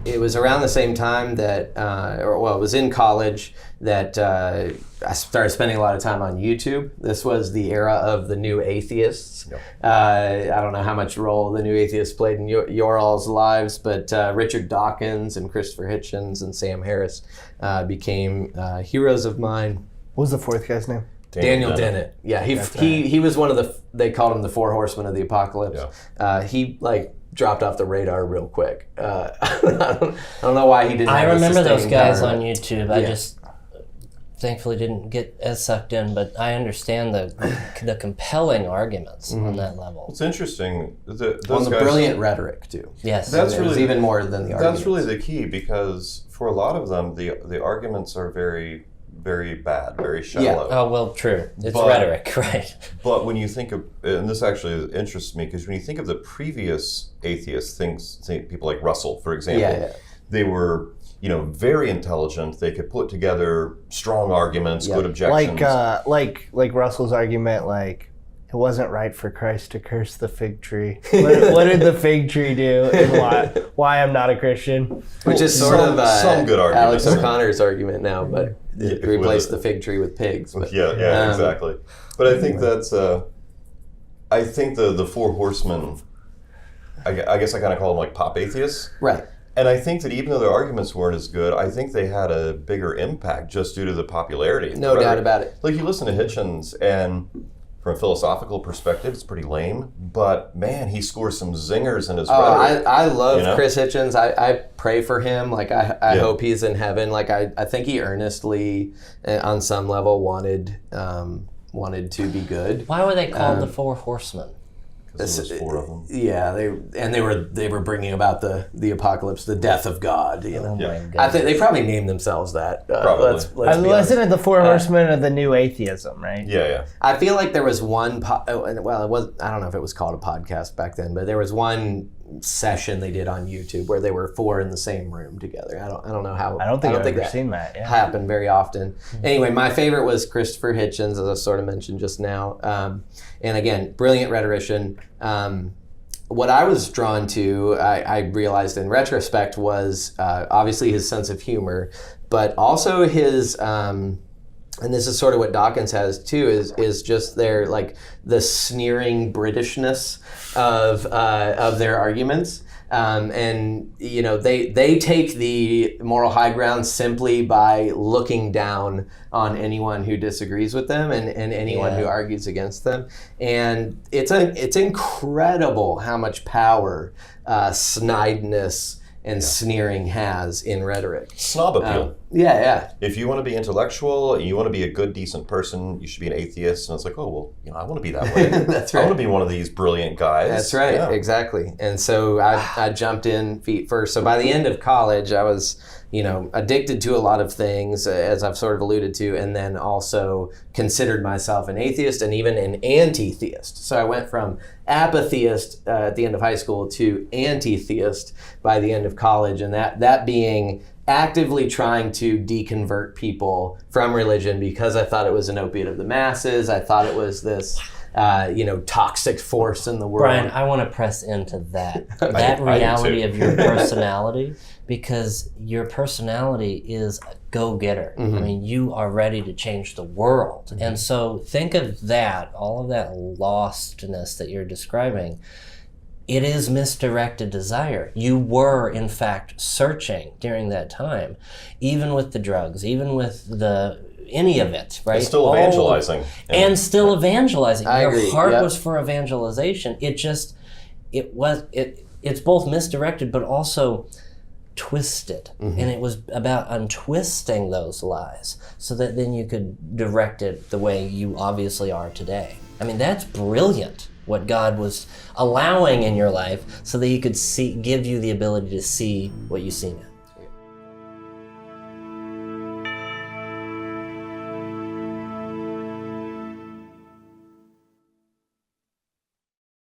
it was around the same time that, it was in college that I started spending a lot of time on YouTube. This was the era of the New Atheists. Yep. I don't know how much role the New Atheists played in your all's lives, but Richard Dawkins and Christopher Hitchens and Sam Harris became heroes of mine. What was the fourth guy's name? Daniel Dennett. Yeah, he was one of they called him the four horsemen of the apocalypse. Yeah. He dropped off the radar real quick. I don't know why he didn't. I have remember those guys power. on YouTube. I just thankfully didn't get as sucked in, but I understand the compelling arguments on that level. It's interesting. Those the guys, brilliant rhetoric too. Yes, That's It was really even more than the arguments. That's really the key, because for a lot of them, the arguments are very, very bad, very shallow. Yeah. Oh, well, true. It's But- rhetoric, right? But when you think of, and this actually interests me, because when you think of the previous atheists, people like Russell, for example, they were, very intelligent. They could put together strong arguments, good objections. Like Russell's argument, it wasn't right for Christ to curse the fig tree. What did the fig tree do, and why I'm not a Christian? Which is some good arguments. Alex O'Connor's argument now, but replace the fig tree with pigs. But, yeah, exactly. But I think that's, I think the four horsemen, I guess I kind of call them like pop atheists. Right. And I think that even though their arguments weren't as good, I think they had a bigger impact just due to the popularity. No doubt about it. Like, you listen to Hitchens, and from a philosophical perspective, it's pretty lame, but man, he scores some zingers in his rhetoric. I love Chris Hitchens. I pray for him. I hope he's in heaven. I think he earnestly, on some level, wanted to be good. Why were they called the Four Horsemen? There was four of them. Yeah, they were bringing about the apocalypse, the death of God. Oh my God. I think they probably named themselves that. Probably. Let's be honest. Wasn't it the four horsemen of the New Atheism, right? Yeah. I feel like there was one. It was. I don't know if it was called a podcast back then, but there was one session they did on YouTube where they were four in the same room together. I don't know how. I don't think I've ever that seen that. Yeah. happened very often. Anyway, my favorite was Christopher Hitchens, as I sort of mentioned just now. And again, brilliant rhetorician. What I was drawn to, I realized in retrospect, was obviously his sense of humor, but also his, and this is sort of what Dawkins has too, is just their the sneering Britishness of their arguments. And they take the moral high ground simply by looking down on anyone who disagrees with them and anyone who argues against them. And it's incredible how much power snideness and sneering has in rhetoric. Snob appeal. Yeah. If you want to be intellectual and you want to be a good, decent person, you should be an atheist. And it's like, oh, well, I want to be that way. That's right. I want to be one of these brilliant guys. That's right, Yeah. exactly. And so I jumped in feet first. So by the end of college, I was, addicted to a lot of things, as I've sort of alluded to, and then also considered myself an atheist and even an anti-theist. So I went from apatheist at the end of high school to anti-theist by the end of college, and that being actively trying to deconvert people from religion because I thought it was an opiate of the masses. I thought it was this toxic force in the world. Bryan, I want to press into that reality of your personality, because your personality is a go-getter. Mm-hmm. I mean, you are ready to change the world. Mm-hmm. And so think of that, all of that lostness that you're describing. It is misdirected desire. You were, in fact, searching during that time, even with the drugs, even with any of it, right? And still evangelizing. And still evangelizing. I Your agree. heart Yep. was for evangelization. It's both misdirected but also twisted. Mm-hmm. And it was about untwisting those lies so that then you could direct it the way you obviously are today. I mean, that's brilliant, what God was allowing in your life so that you could give you the ability to see what you see now.